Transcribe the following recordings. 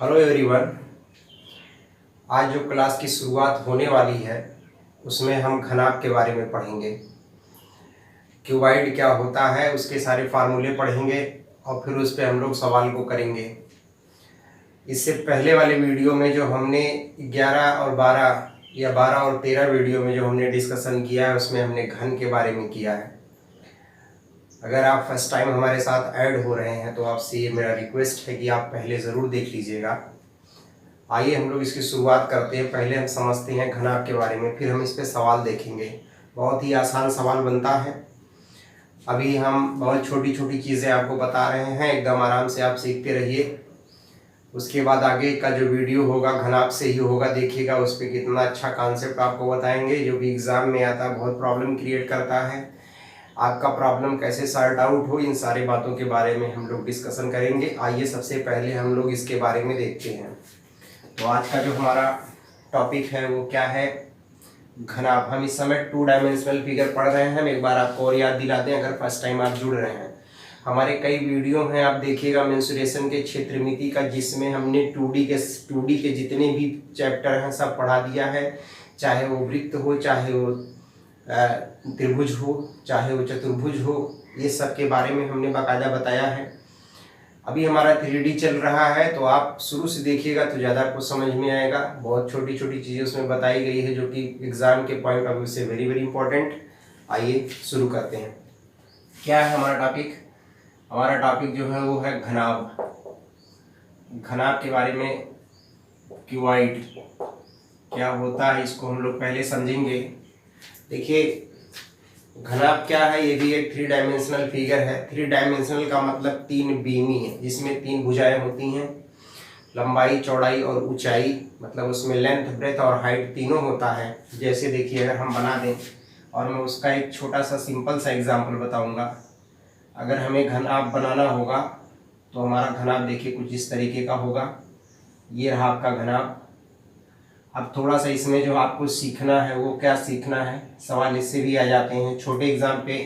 Hello everyone. आज जो class की शुरुआत होने वाली है उसमें हम घनाभ के बारे में पढ़ेंगे। क्यूबाइड क्या होता है उसके सारे फार्मूले पढ़ेंगे और फिर उस पर हम लोग सवाल को करेंगे। इससे पहले वाले वीडियो में जो हमने 11 और 12 या 12 और 13 वीडियो में जो हमने डिस्कशन किया है उसमें हमने घन के बारे में किया है। अगर आप फर्स्ट टाइम हमारे साथ ऐड हो रहे हैं तो आपसे ये मेरा रिक्वेस्ट है कि आप पहले ज़रूर देख लीजिएगा। आइए हम लोग इसकी शुरुआत करते हैं। पहले हम समझते हैं घनाभ के बारे में, फिर हम इस पे सवाल देखेंगे। बहुत ही आसान सवाल बनता है। अभी हम बहुत छोटी छोटी चीज़ें आपको बता रहे हैं, एकदम आराम से आप सीखते रहिए। उसके बाद आगे का जो वीडियो होगा घनाभ से ही होगा, देखिएगा उस पर कितना अच्छा कॉन्सेप्ट आपको बताएंगे जो भी एग्ज़ाम में आता है, बहुत प्रॉब्लम क्रिएट करता है। आपका प्रॉब्लम कैसे सॉर्ट आउट हो, इन सारी बातों के बारे में हम लोग डिस्कशन करेंगे। आइए सबसे पहले हम लोग इसके बारे में देखते हैं। तो आज का जो हमारा टॉपिक है वो क्या है, घनाभ। हम इस समय 2 डायमेंशनल फिगर पढ़ रहे हैं। हम एक बार आपको और याद दिलाते हैं, अगर फर्स्ट टाइम आप जुड़ रहे हैं। हमारे कई वीडियो हैं, आप देखिएगा मेंसुरेशन के क्षेत्रमिति का, जिसमें हमने 2D के जितने भी चैप्टर हैं सब पढ़ा दिया है। चाहे वो वृत्त हो, चाहे वो त्रिभुज हो, चाहे वो चतुर्भुज हो, ये सब के बारे में हमने बाकायदा बताया है। अभी हमारा 3D चल रहा है तो आप शुरू से देखिएगा तो ज़्यादा आपको समझ में आएगा। बहुत छोटी छोटी चीज़ें उसमें बताई गई है जो कि एग्ज़ाम के पॉइंट ऑफ व्यू से वेरी वेरी इंपॉर्टेंट। आइए शुरू करते हैं। क्या है हमारा टॉपिक? हमारा टॉपिक जो है वो है घनाभ। घनाभ के बारे में, क्यूबाइड क्या होता है इसको हम लोग पहले समझेंगे। देखिए घनाभ क्या है, ये भी एक 3 डायमेंशनल फिगर है। 3 डायमेंशनल का मतलब 3 बीमी है, जिसमें 3 भुजाएं होती हैं, लंबाई, चौड़ाई और ऊंचाई। मतलब उसमें लेंथ, ब्रेथ और हाइट तीनों होता है। जैसे देखिए अगर हम बना दें, और मैं उसका एक छोटा सा सिंपल सा एग्जांपल बताऊंगा। अगर हमें घनाभ बनाना होगा तो हमारा घनाभ देखिए कुछ इस तरीके का होगा। ये रहा आपका घनाभ। अब थोड़ा सा इसमें जो आपको सीखना है वो क्या सीखना है, सवाल इससे भी आ जाते हैं। छोटे एग्ज़ाम पे,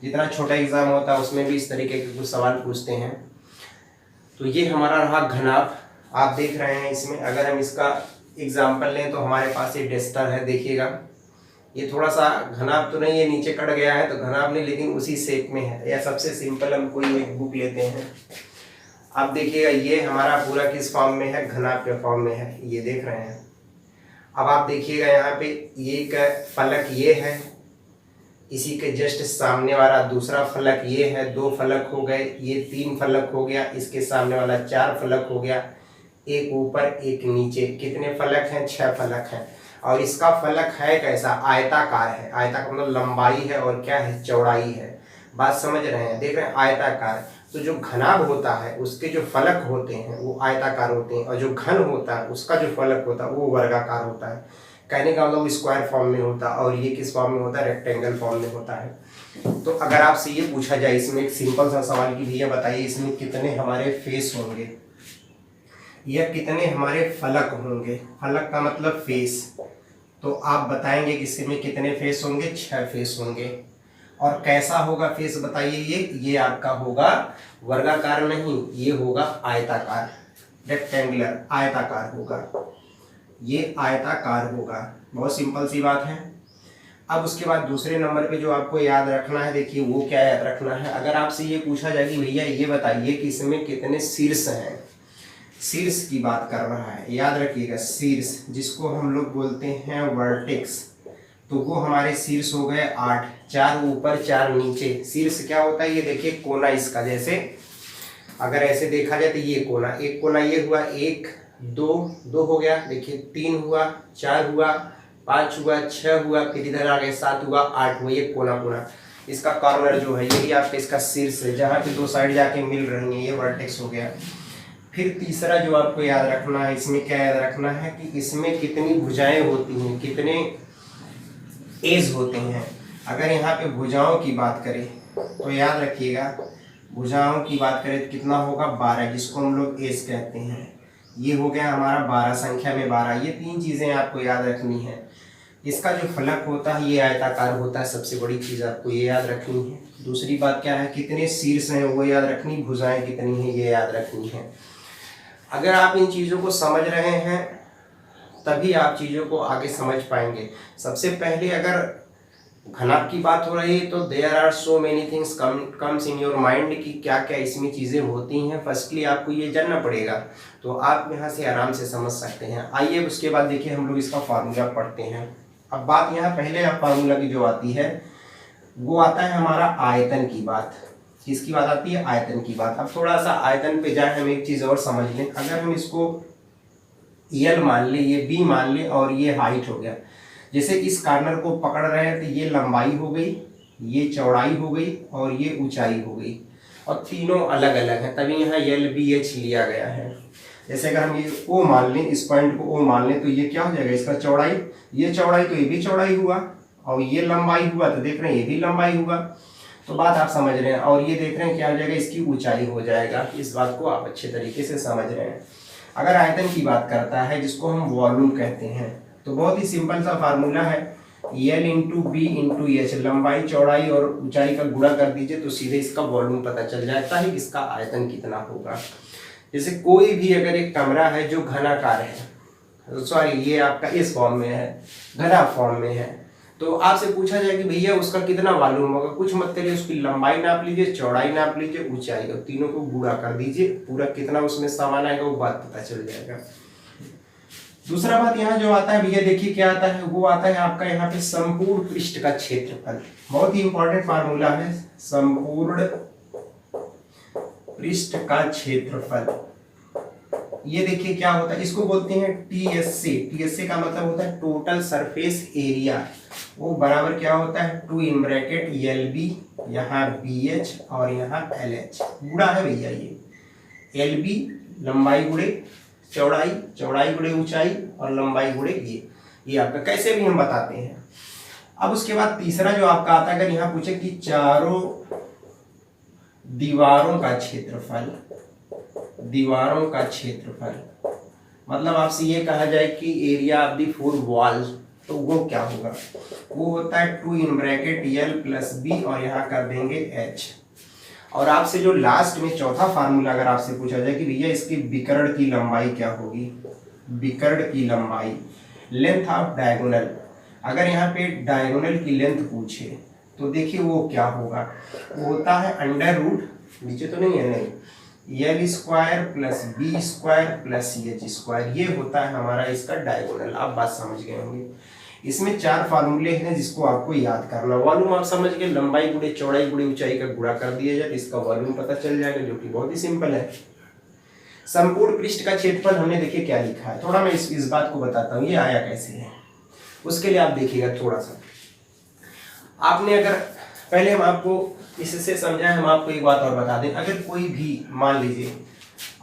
जितना छोटा एग्ज़ाम होता है उसमें भी इस तरीके के कुछ सवाल पूछते हैं। तो ये हमारा रहा घनाभ। आप देख रहे हैं इसमें, अगर हम इसका एग्जाम्पल लें तो हमारे पास ये डस्टर है। देखिएगा ये थोड़ा सा घनाभ तो नहीं है, नीचे कट गया है तो घनाभ नहीं, लेकिन उसी शेप में है। या सबसे सिंपल हम कोई एक बुक लेते हैं। आप देखिएगा ये हमारा पूरा किस फॉर्म में है, घनाभ के फॉर्म में है। ये देख रहे हैं। अब आप देखिएगा यहाँ पे ये का फलक ये है, इसी के जस्ट सामने वाला दूसरा फलक ये है। 2 फलक हो गए, ये 3 फलक हो गया, इसके सामने वाला 4 फलक हो गया, एक ऊपर एक नीचे। कितने फलक हैं? 6 फलक हैं। और इसका फलक है कैसा? आयताकार है। आयताकार मतलब लंबाई है और क्या है? चौड़ाई है। बात समझ रहे हैं? देख रहे हैं आयताकार। तो जो घनाभ होता है उसके जो फलक होते हैं वो आयताकार होते हैं, और जो घन होता है उसका जो फलक होता है वो वर्गाकार होता है। कहने का मतलब स्क्वायर फॉर्म में होता है, और ये किस फॉर्म में होता है? रेक्टेंगल फॉर्म में होता है। तो अगर आपसे ये पूछा जाए इसमें एक सिंपल सा सवाल कि भैया बताइए इसमें कितने हमारे फेस होंगे या कितने हमारे फलक होंगे। फलक का मतलब फेस। तो आप बताएंगे कि इसमें कितने फेस होंगे? 6 फेस होंगे। और कैसा होगा फेस बताइए? ये आपका होगा वर्गाकार नहीं, ये होगा आयताकार, रेक्टेंगुलर, आयताकार होगा। ये आयताकार होगा। बहुत सिंपल सी बात है। अब उसके बाद दूसरे नंबर पे जो आपको याद रखना है, देखिए वो क्या याद रखना है। अगर आपसे ये पूछा जाए कि भैया ये बताइए कि इसमें कितने शीर्ष हैं, शीर्ष की बात कर रहा है, याद रखिएगा शीर्ष, जिसको हम लोग बोलते हैं वर्टेक्स। तो वो हमारे शीर्ष हो गए 8, 4 ऊपर 4 नीचे। शीर्ष क्या होता है? ये देखिए कोना इसका, जैसे अगर ऐसे देखा जाए तो ये कोना, एक कोना ये हुआ, 1 2 हो गया, देखिए 3 हुआ, 4 हुआ, 5 हुआ, 6 हुआ, फिर इधर आ गए 7 हुआ, 8 हुआ। ये कोना कोना, इसका कॉर्नर जो है यही आपका इसका शीर्ष है, जहाँ पे 2 साइड जाके मिल रही है, ये वर्टेक्स हो गया। फिर तीसरा जो आपको याद रखना है, इसमें क्या याद रखना है कि इसमें कितनी भुजाएं होती हैं, कितने एज होते हैं। अगर यहाँ पे भुजाओं की बात करें तो याद रखिएगा, भुजाओं की बात करें तो कितना होगा? 12, जिसको हम लोग एज कहते हैं। ये हो गया हमारा 12, संख्या में 12। ये 3 चीज़ें आपको याद रखनी है। इसका जो फलक होता है ये आयताकार होता है, सबसे बड़ी चीज़ आपको ये याद रखनी है। दूसरी बात क्या है? कितने शीर्ष हैं वो याद रखनी, भुजाएं कितनी हैं ये याद रखनी है। अगर आप इन चीज़ों को समझ रहे हैं तभी आप चीज़ों को आगे समझ पाएंगे। सबसे पहले अगर घनाभ की बात हो रही है तो there are so many things comes in your mind कि क्या क्या इसमें चीज़ें होती हैं। फर्स्टली आपको ये जानना पड़ेगा, तो आप यहाँ से आराम से समझ सकते हैं। आइए उसके बाद देखिए हम लोग इसका फार्मूला पढ़ते हैं। अब बात यहाँ पहले आप फार्मूला की जो आती है वो आता है हमारा आयतन की बात। किसकी बात आती है? आयतन की बात। अब थोड़ा सा आयतन पे जाए, हम एक चीज़ और समझ लें। अगर हम इसको एल मान ले, ये बी मान ले और ये हाइट हो गया, जैसे इस कॉर्नर को पकड़ रहे हैं तो ये लंबाई हो गई, ये चौड़ाई हो गई और ये ऊंचाई हो गई, और तीनों अलग अलग हैं, तभी यहाँ एल बी एच लिया गया है। जैसे अगर हम ये ओ मान लें, इस पॉइंट को ओ मान लें, तो ये क्या हो जाएगा? इसका चौड़ाई, ये चौड़ाई तो ये भी चौड़ाई हुआ, और ये लंबाई हुआ तो देख रहे हैं ये भी लंबाई हुआ। तो बात आप समझ रहे हैं। और ये देख रहे हैं क्या हो जाएगा? इसकी ऊंचाई हो जाएगा। इस बात को आप अच्छे तरीके से समझ रहे हैं। अगर आयतन की बात करता है, जिसको हम वॉल्यूम कहते हैं, तो बहुत ही सिंपल सा फार्मूला है, l into b into h. लंबाई चौड़ाई और ऊंचाई का गुणा कर दीजिए तो सीधे इसका वॉल्यूम पता चल जाता है इसका आयतन कितना होगा। जैसे कोई भी अगर एक कमरा है जो घनाकार है, सॉरी ये आपका इस फॉर्म में है, घना फॉर्म में है, तो आपसे पूछा जाए कि भैया उसका कितना वॉल्यूम होगा, कुछ मत करिए, उसकी लंबाई नाप लीजिए, चौड़ाई नाप लीजिए, ऊंचाई, और तीनों को गुणा कर दीजिए, पूरा कितना उसमें सामान आएगा वो बात पता चल जाएगा। दूसरा बात यहाँ जो आता है भैया, देखिए क्या आता है, वो आता है आपका यहाँ पे संपूर्ण पृष्ठ का क्षेत्रफल। बहुत ही इंपॉर्टेंट फार्मूला है, संपूर्ण पृष्ठ का क्षेत्रफल। ये देखिए क्या होता है, इसको बोलते हैं टीएससी। टीएससी का मतलब होता है टोटल सरफेस एरिया। वो बराबर क्या होता है? 2 इन ब्रैकेट एल बी, यहाँ बी एच और यहाँ एल एच। गुणा है भैया ये एल बी लंबाई गुणे चौड़ाई, चौड़ाई गुणे ऊंचाई और लंबाई गुणे ये आपका कैसे भी हम बताते हैं। अब उसके बाद तीसरा जो आपका आता है, अगर यहाँ पूछे कि चारों दीवारों का क्षेत्रफल, दीवारों का क्षेत्रफल मतलब आपसे ये कहा जाए कि एरिया ऑफ द 4 वॉल, तो वो क्या होगा? वो होता है 2 in bracket l plus b और यहाँ कर देंगे एच। और आपसे जो लास्ट में चौथा फार्मूला अगर आपसे पूछा जाए कि भैया इसकी विकर्ण की लंबाई क्या होगी, विकर्ण की लंबाई, लेंथ ऑफ डायगोनल, अगर यहाँ पे डायगोनल की लेंथ पूछे तो देखिए वो क्या होगा? वो होता है अंडर रूट, नीचे तो नहीं है, नहीं, l square plus b square plus h square, ये होता है हमारा इसका डायगोनल। आप बात समझ गए होंगे। इसमें 4 फार्मूले हैं जिसको आपको याद करना। वॉल्यूम आप समझ गए, लंबाई गुणे चौड़ाई गुणे ऊंचाई का गुणा कर दिया जाए तो इसका वॉल्यूम पता चल जाएगा, जो कि बहुत ही सिंपल है। संपूर्ण पृष्ठ का क्षेत्रफल हमने देखिए क्या लिखा है, थोड़ा मैं इस बात को बताता हूँ ये आया कैसे है। उसके लिए आप देखिएगा थोड़ा सा, आपने अगर पहले हम आपको इससे समझाएं, हम आपको एक बात और बता दें। अगर कोई भी मान लीजिए,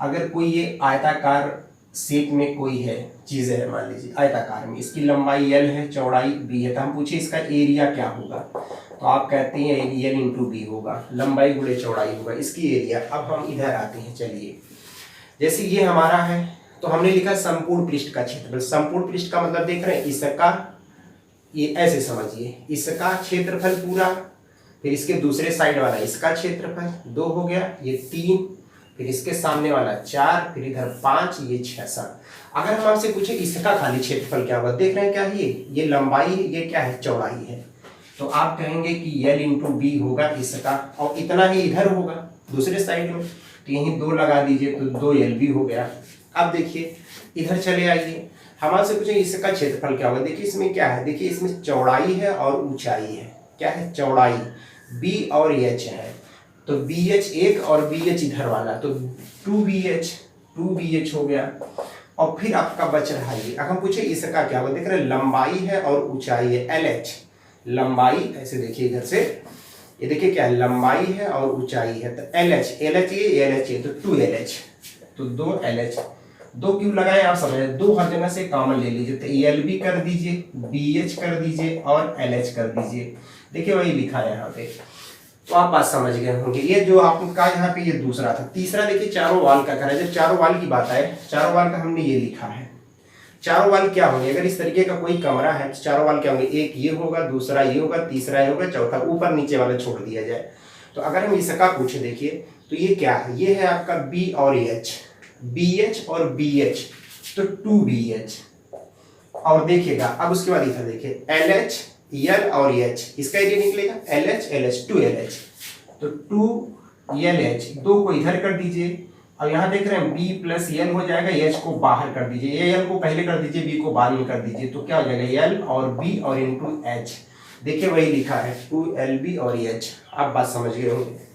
अगर कोई ये आयताकार शेप में कोई है चीज़ है, मान लीजिए आयताकार में, इसकी लंबाई एल है, चौड़ाई बी है, तो हम पूछे इसका एरिया क्या होगा, तो आप कहते हैं एल इंटू बी होगा, लंबाई गुणे चौड़ाई होगा, इसकी एरिया। अब हम इधर आते हैं, चलिए जैसे ये हमारा है तो हमने लिखा संपूर्ण पृष्ठ का क्षेत्रफल। संपूर्ण पृष्ठ का मतलब देख रहे हैं इसका, ये ऐसे समझिए, इसका क्षेत्रफल पूरा, फिर इसके दूसरे साइड वाला इसका क्षेत्रफल 2 हो गया, ये 3, फिर इसके सामने वाला 4, फिर इधर 5, ये 6 7। अगर हम आपसे पूछे इसका खाली क्षेत्रफल क्या होगा, देख रहे हैं क्या ये लंबाई है, ये क्या है, चौड़ाई है, तो आप कहेंगे कि एल इंटू बी होगा इसका, और इतना ही इधर होगा दूसरे साइड में, तो यहीं 2 लगा दीजिए तो 2 एल बी हो गया। अब देखिए इधर चले आइए, हम आपसे पूछे इसका क्षेत्रफल क्या होगा। देखिए इसमें क्या है, देखिए इसमें चौड़ाई है और ऊंचाई है, क्या है, चौड़ाई, बी और एच है, तो बी एच एक और बी एच इधर वाला, तो 2 बी एच हो गया। और फिर आपका बच रहा है, अगर हम पूछे इसका क्या होगा, देख रहे हैं लंबाई है और ऊंचाई है, एल एच, लंबाई ऐसे देखिए इधर से, ये देखिए क्या है, लंबाई है और ऊंचाई है, तो एल एच ये तो 2 एल एच, तो 2 एल एच, 2 क्यों लगाए आप समझ, 2 हर जगह से कॉमन ले लीजिए, तो एल बी कर दीजिए, बी एच कर दीजिए और एल एच कर दीजिए। देखिए वही लिखा है यहाँ पे, तो आप बात समझ गए होंगे। ये जो आपका यहाँ पे ये दूसरा था। तीसरा देखिए चारों वाल का करा, जब चारों वाल की बात आए, चारों वाल का हमने ये लिखा है। चारों वाल क्या होंगे, अगर इस तरीके का कोई कमरा है तो चारों वाल क्या होंगे, एक ये होगा, दूसरा ये होगा, तीसरा ये होगा, चौथा ऊपर नीचे वाला छोड़ दिया जाए। तो अगर हम इसका पूछे देखिए तो ये क्या है, ये है आपका बी और एच, BH और BH, तो 2BH। और देखिएगा अब उसके बाद इधर देखिए LH, L और H, इसका एरिया निकलेगा LH LH 2LH, तो 2LH, दो को इधर कर दीजिए। अब यहाँ देख रहे हैं B प्लस L हो जाएगा, H को बाहर कर दीजिए, L को पहले कर दीजिए, B को बाद में कर दीजिए, तो क्या हो जाएगा L और B और इंटू H। देखिए वही लिखा है 2LB और H। आप बात समझ गए होंगे।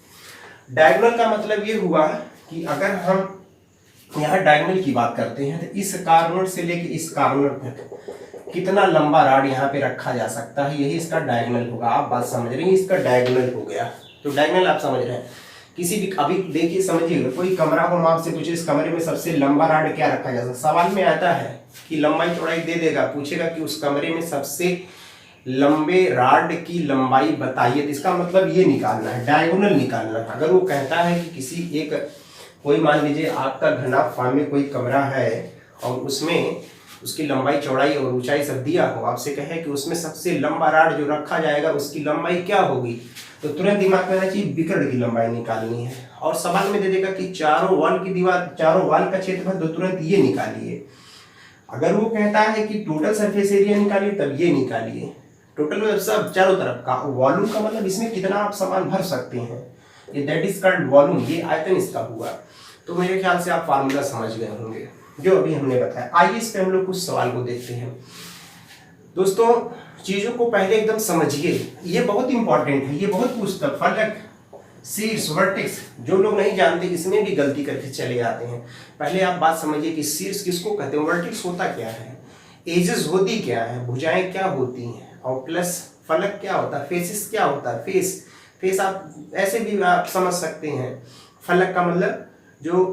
डायगोनल का मतलब ये हुआ कि अगर हम यहाँ डायगोनल की बात करते हैं तो इस कार्नर से लेके इस कार्नर तक कितना लंबा रॉड यहाँ पे रखा जा सकता है, यही इसका डायगोनल होगा। आप बात समझ रहे हैं, इसका डायगोनल हो गया। तो डायगोनल आप समझ रहे हैं, किसी भी अभी देखिए समझिएगा, कोई कमरा हो, हम आपसे पूछे इस कमरे में सबसे लंबा रॉड क्या रखा जा सकता, सवाल में आता है कि लंबाई चौड़ाई दे देगा, पूछेगा कि उस कमरे में सबसे लंबे रॉड की लंबाई बताइए, तो इसका मतलब ये निकालना है, डायगोनल निकालना है। अगर वो कहता है कि किसी एक, कोई मान लीजिए आपका घना फार्म में कोई कमरा है और उसमें उसकी लंबाई चौड़ाई और ऊंचाई सब दिया हो, आपसे कहे कि उसमें सबसे लंबा रॉड जो रखा जाएगा उसकी लंबाई क्या होगी, तो तुरंत दिमाग में आना चाहिए विकर्ण की लंबाई निकालनी है। और सवाल में दे देगा कि चारों वॉल की दीवार, चारों वॉल का क्षेत्रफल, तो तुरंत ये निकालिए। अगर वो कहता है कि टोटल सरफेस एरिया निकालिए, तब ये निकालिए। टोटल मतलब सब चारों तरफ का, वॉल्यूम का मतलब इसमें कितना आप सामान भर सकते हैं, ये दैट इज कॉल्ड वॉल्यूम, ये आयतन इसका हुआ। तो मेरे ख्याल से आप फार्मूला समझ गए होंगे जो अभी हमने बताया। आइए इस पे हम लोग कुछ सवाल को देखते हैं। दोस्तों चीजों को पहले एकदम समझिए, ये बहुत इंपॉर्टेंट है, ये बहुत पूछता है। फलक, शीर्ष, वर्टेक्स, जो लोग नहीं जानते इसमें भी गलती करके चले आते हैं। पहले आप बात समझिए कि शीर्ष किसको कहते हैं, वर्टेक्स होता क्या है, एजेस होती क्या है, भुजाएं क्या होती हैं, और प्लस फलक क्या होता है, फेसिस क्या होता है, फेस आप ऐसे भी आप समझ सकते हैं। फलक का मतलब जो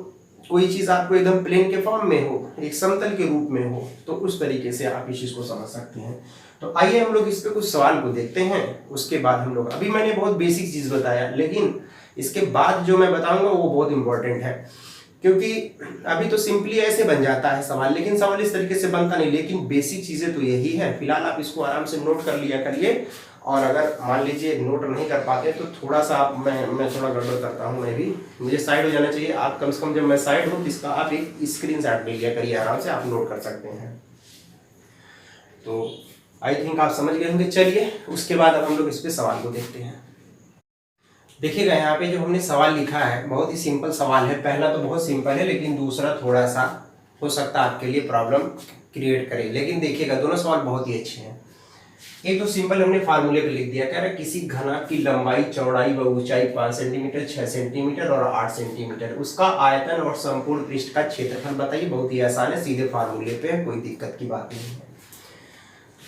कोई चीज आपको एकदम प्लेन के फॉर्म में हो, एक समतल के रूप में हो, तो उस तरीके से आप इस चीज को समझ सकते हैं। तो आइए हम लोग इस पे कुछ सवाल को देखते हैं, उसके बाद हम लोग, अभी मैंने बहुत बेसिक चीज बताया, लेकिन इसके बाद जो मैं बताऊंगा वो बहुत इंपॉर्टेंट है, क्योंकि अभी तो सिंपली ऐसे बन जाता है सवाल, लेकिन सवाल इस तरीके से बनता नहीं, लेकिन बेसिक चीजें तो यही है। फिलहाल आप इसको आराम से नोट कर लिया करिए, और अगर मान लीजिए नोट नहीं कर पाते तो थोड़ा सा आप, मैं थोड़ा गड़बड़ करता हूँ, मैं भी, मुझे साइड हो जाना चाहिए। आप कम से कम जब मैं साइड हूँ, इसका आप एक स्क्रीनशॉट ले लिया करिए, आराम से आप नोट कर सकते हैं। तो आई थिंक आप समझ गए होंगे। चलिए उसके बाद अब हम लोग इस पे सवाल को देखते हैं। देखिएगा यहाँ पे जो हमने सवाल लिखा है बहुत ही सिंपल सवाल है। पहला तो बहुत सिंपल है, लेकिन दूसरा थोड़ा सा हो सकता है आपके लिए प्रॉब्लम क्रिएट करे, लेकिन देखिएगा दोनों सवाल बहुत ही अच्छे हैं। एक तो सिंपल हमने फार्मूले पे लिख दिया, कह रहा है किसी घनक की लंबाई, चौड़ाई व ऊंचाई 5 सेंटीमीटर, 6 सेंटीमीटर और 8 सेंटीमीटर, उसका आयतन और संपूर्ण पृष्ठ का क्षेत्रफल बताइए। बहुत ही आसान है, सीधे फार्मूले पे है, कोई दिक्कत की बात नहीं है।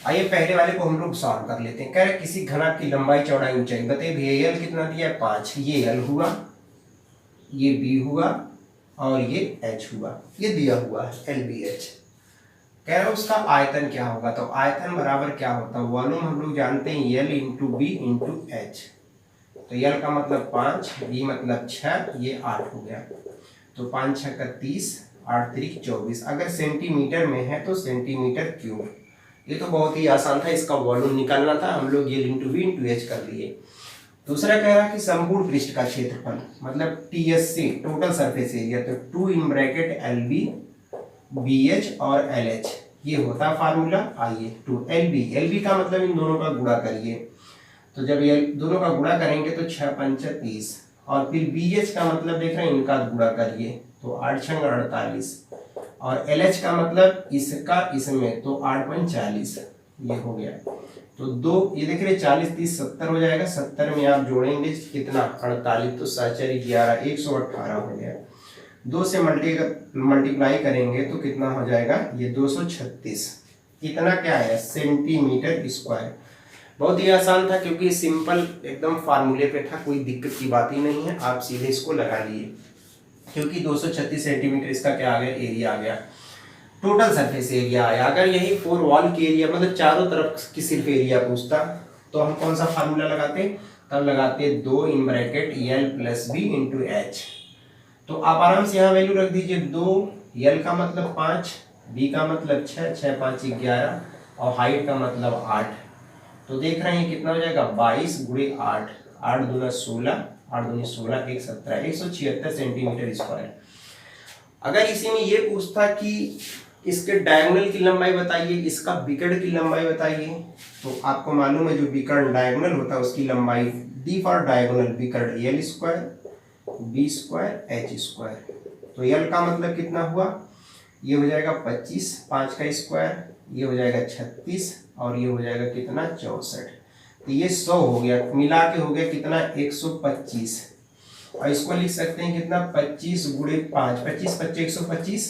आइए पहले वाले को हम लोग सॉल्व कर लेते हैं। कह रहे किसी घनक की लंबाई, चौड़ाई, ऊंचाई बताइए भैया। एल कितना दिया है 5, ये एल हुआ, ये बी हुआ और ये एच हुआ, ये दिया हुआ है एल बी एच। कह रहे उसका आयतन क्या होगा, तो आयतन बराबर क्या होता है, वॉल्यूम हम लोग जानते हैं l into b into h. तो एल का मतलब 5, बी मतलब 6, ये 8 हो गया। तो 5 6 का 30, 8 3 24। अगर सेंटीमीटर में है तो सेंटीमीटर क्यूब। ये तो बहुत ही आसान था, इसका वॉल्यूम निकालना था, हम लोग ये इंटू बी इंटू एच कर लिए। दूसरा कह रहा कि संपूर्ण पृष्ठ का क्षेत्रफल मतलब टीएससी, टोटल सरफेस एरिया, तो 2 in bracket L B, B H और एल एच, ये होता है फार्मूला। आइए 2 एल बी का मतलब इन दोनों का गुणा करिए, तो जब ये दोनों का गुणा करेंगे तो 6 5 30, और फिर बी एच का मतलब देख रहे हैं इनका गुणा करिए, तो 8 6 48, और एल एच का मतलब इसका इसमें, तो 8 5 40, ये हो गया। तो दो, ये देख रहे 40 30 70 हो जाएगा, 70 में आप जोड़ेंगे कितना 48, तो 7 4 11, 118 हो गया। 2 से मल्टीप्लाई करेंगे तो कितना हो जाएगा, ये 236। इतना क्या है, सेंटीमीटर स्क्वायर। बहुत ही आसान था, क्योंकि सिंपल एकदम फार्मूले पे था, कोई दिक्कत की बात ही नहीं है। आप सीधे इसको लगा लिए, क्योंकि 236 सेंटीमीटर इसका क्या आ गया, एरिया आ गया, टोटल सरफेस एरिया आया। अगर यही 4 वॉल की एरिया मतलब चारों तरफ की सिर्फ एरिया पूछता तो हम कौन सा फार्मूला लगाते, तब लगाते 2 in bracket l plus b into h. तो आप आराम से यहाँ वैल्यू रख दीजिए, 2, एल का मतलब 5, बी का मतलब 6, 6 5 11, और हाइट का मतलब 8। तो देख रहे हैं कितना हो जाएगा, 22 गुणे 8, 8 दूना 16, 8 दूनी 16, 1 17, 176 सेंटीमीटर स्क्वायर। अगर इसी में ये पूछता कि इसके डायगोनल की लंबाई बताइए, इसका विकर्ण की लंबाई बताइए, तो आपको मालूम है जो विकर्ण डायगोनल होता है उसकी लंबाई डी फॉर डायगोनल विकर्ण l square B square H square. तो एल का मतलब कितना हुआ, ये हो जाएगा 25, 5 का स्क्वायर, ये हो जाएगा 36 और ये हो जाएगा कितना 64। तो ये 100 हो गया, मिला के हो गया कितना 125। और इसको लिख सकते हैं कितना 25 गुणे 5, 25 25 125।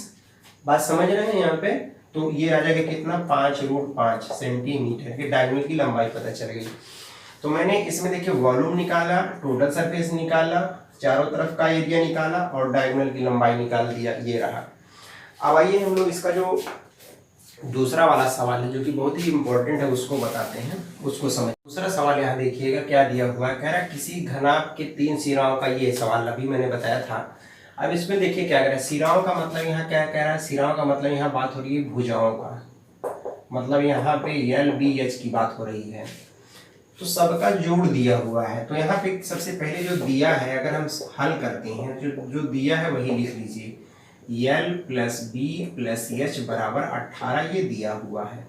बात समझ रहे हैं यहाँ पे। तो ये आ जाएगा कितना 5√5 सेंटीमीटर की डायगोनल की लंबाई पता चल गई। तो मैंने इसमें देखिए वॉल्यूम निकाला, टोटल सरफेस निकाला, चारों तरफ का एरिया निकाला और डायगोनल की लंबाई निकाल दिया, ये रहा। अब आइए हम लोग इसका जो दूसरा वाला सवाल है जो कि बहुत ही इंपॉर्टेंट है उसको बताते हैं, उसको समझ। दूसरा सवाल यहाँ देखिएगा क्या दिया हुआ है, कह रहा है किसी घनाभ के 3 सिराओं का, ये सवाल अभी मैंने बताया था। अब इसमें देखिए क्या कह रहा है, सिराओं का मतलब यहाँ क्या कह रहा है, सिराओं का मतलब यहाँ बात हो रही है भुजाओं का, मतलब यहाँ पे एल बी एच की बात हो रही है। तो सबका जोड़ दिया हुआ है। तो यहाँ पे सबसे पहले जो दिया है अगर हम हल करते हैं, जो दिया है वही लिख लीजिए, l plus B plus h बराबर 18 ये दिया हुआ है।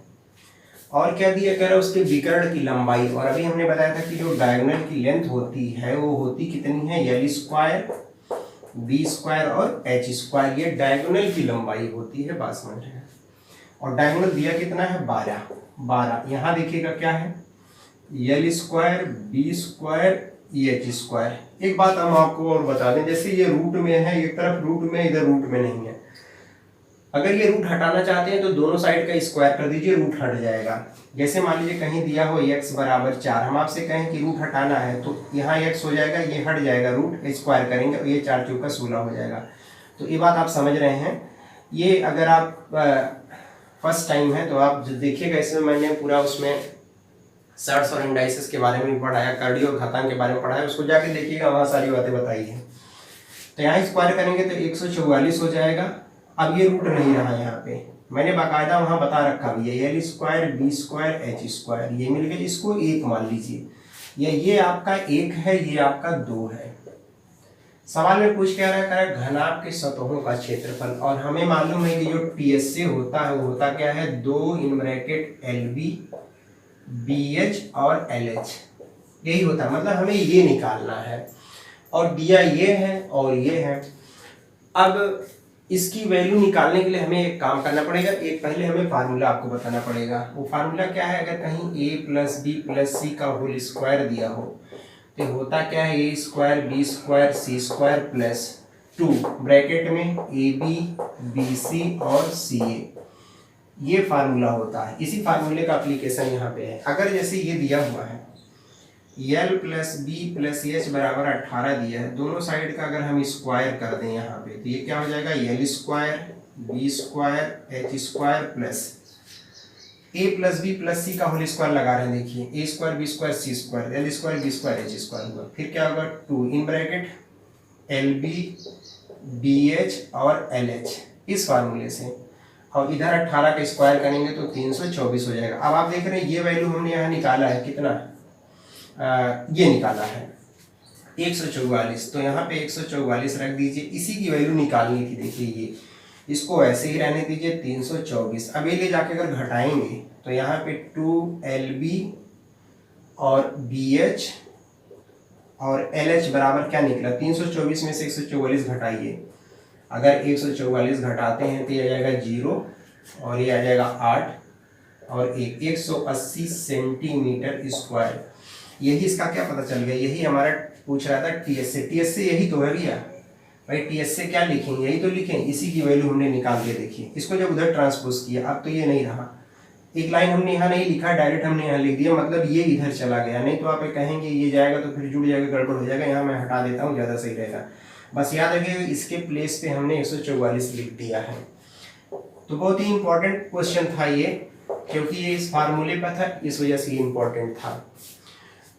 और क्या दिया, कह रहा है उसके विकर्ण की लंबाई। और अभी हमने बताया था कि जो डायगोनल की लेंथ होती है वो होती कितनी है, एल स्क्वायर बी स्क्वायर और एच स्क्वायर, ये डायगोनल की लंबाई होती है, बात समझ रहे हैं। और डायगोनल दिया कितना है 12। यहाँ देखिएगा क्या है, l square B square H square. एक बात हम आपको और बता दें, जैसे ये रूट में है, एक तरफ रूट में, इधर रूट में नहीं है। अगर ये रूट हटाना चाहते हैं तो दोनों साइड का स्क्वायर कर दीजिए, रूट हट जाएगा। जैसे मान लीजिए कहीं दिया हो x बराबर 4, हम आपसे कहें कि रूट हटाना है तो यहाँ x हो जाएगा, ये हट जाएगा, रूट स्क्वायर करेंगे और ये 4 चौका 16 हो जाएगा। तो ये बात आप समझ रहे हैं। ये अगर आप फर्स्ट टाइम है तो आप देखिएगा, इसमें मैंने पूरा उसमें सर्ट्स और इंडाइसेस के बारे में पढ़ाया, करड़ी और घातांक के बारे में पढ़ाया, उसको जाके देखिएगा, वहाँ सारी बातें बताई हैं। तो यहाँ स्क्वायर करेंगे तो 144 हो जाएगा। अब ये रूट नहीं रहा, यहाँ पे मैंने बाकायदा वहाँ बता रखा भी है, l square B square H square, ये मिल गया, इसको 1 मान लीजिए, या ये आपका 1 है, ये आपका 2 है। सवाल में पूछ क्या रहा है, घनाभ के सतहों का क्षेत्रफल। और हमें मालूम है कि जो टीएसए होता है वो होता क्या है, 2 इन ब्रैकेट LB BH और LH, यही होता है। मतलब हमें ये निकालना है और दिया ये है और ये है। अब इसकी वैल्यू निकालने के लिए हमें एक काम करना पड़ेगा, एक पहले हमें फार्मूला आपको बताना पड़ेगा। वो फार्मूला क्या है, अगर कहीं a plus B plus C का होल स्क्वायर दिया हो तो होता क्या है, a square B square C square plus 2 bracket में AB BC और CA, ये फार्मूला होता है। इसी फार्मूले का एप्लीकेशन यहाँ पे है। अगर जैसे ये दिया हुआ है l plus B plus h बराबर 18 दिया है, दोनों साइड का अगर हम स्क्वायर कर दें यहाँ पे तो ये क्या हो जाएगा, L square B square H square plus A plus B plus C का होल स्क्वायर लगा रहे हैं। देखिए A square B square C square L square B square H square हुआ, फिर क्या होगा 2 in bracket L B B H और एल एच, इस फार्मूले से। और इधर 18 का स्क्वायर करेंगे तो 324 हो जाएगा। अब आप देख रहे हैं ये वैल्यू हमने यहाँ निकाला है, कितना ये निकाला है 144। तो यहाँ पे 144 रख दीजिए, इसी की वैल्यू निकालनी थी। देखिए ये, इसको ऐसे ही रहने दीजिए 324। अब ये ले जाके अगर घटाएंगे तो यहाँ पे 2LB और BH और LH बराबर क्या निकला, 324 में से 144 घटाइए। अगर 144 घटाते हैं तो ये आ जाएगा 0 और ये आ जाएगा 8 और 180 सेंटीमीटर स्क्वायर। यही इसका क्या पता चल गया, यही हमारा पूछ रहा था टीएसए। टीएसए यही तो है भैया, भाई टीएसए क्या लिखेंगे, यही तो लिखें, इसी की वैल्यू हमने निकाल के देखी। इसको जब उधर ट्रांसपोज किया, अब तो ये नहीं रहा, एक लाइन हमने यहाँ नहीं लिखा, डायरेक्ट हमने यहाँ लिख दिया, मतलब ये इधर चला गया। नहीं तो आप कहेंगे ये जाएगा तो फिर जुड़ जाएगा, गड़बड़ हो जाएगा। यहाँ मैं हटा देता हूँ, ज़्यादा सही रहेगा। बस याद रखिएगा इसके प्लेस पे हमने 144 लिख दिया है। तो बहुत ही इंपॉर्टेंट क्वेश्चन था ये, क्योंकि ये इस फार्मूले पर था, इस वजह से ये इंपॉर्टेंट था।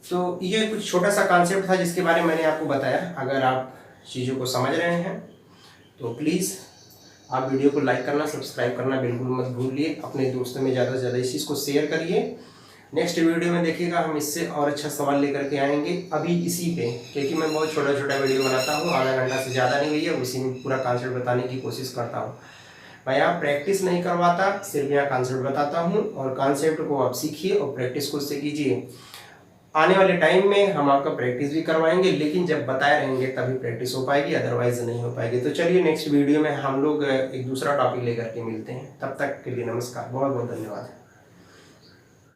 तो ये कुछ छोटा सा कॉन्सेप्ट था जिसके बारे में मैंने आपको बताया। अगर आप चीज़ों को समझ रहे हैं तो प्लीज़ आप वीडियो को लाइक करना, सब्सक्राइब करना बिल्कुल मत भूलिए। अपने दोस्तों में ज़्यादा से ज़्यादा इस चीज़ को शेयर करिए नेक्स्ट वीडियो में देखिएगा हम इससे और अच्छा सवाल लेकर के आएंगे अभी इसी पे, क्योंकि मैं बहुत छोटा छोटा वीडियो बनाता हूँ, आधा घंटा से ज़्यादा नहीं भैया, उसी में पूरा कॉन्सेप्ट बताने की कोशिश करता हूँ। मैं यहाँ प्रैक्टिस नहीं करवाता, सिर्फ यहाँ कॉन्सेप्ट बताता हूँ, और कॉन्सेप्ट को आप सीखिए और प्रैक्टिस खुद से कीजिए। आने वाले टाइम में हम आपका प्रैक्टिस भी करवाएंगे, लेकिन जब बताए रहेंगे तभी प्रैक्टिस हो पाएगी, अदरवाइज नहीं हो पाएगी। तो चलिए नेक्स्ट वीडियो में हम लोग एक दूसरा टॉपिक लेकर के मिलते हैं। तब तक के लिए नमस्कार, बहुत बहुत धन्यवाद।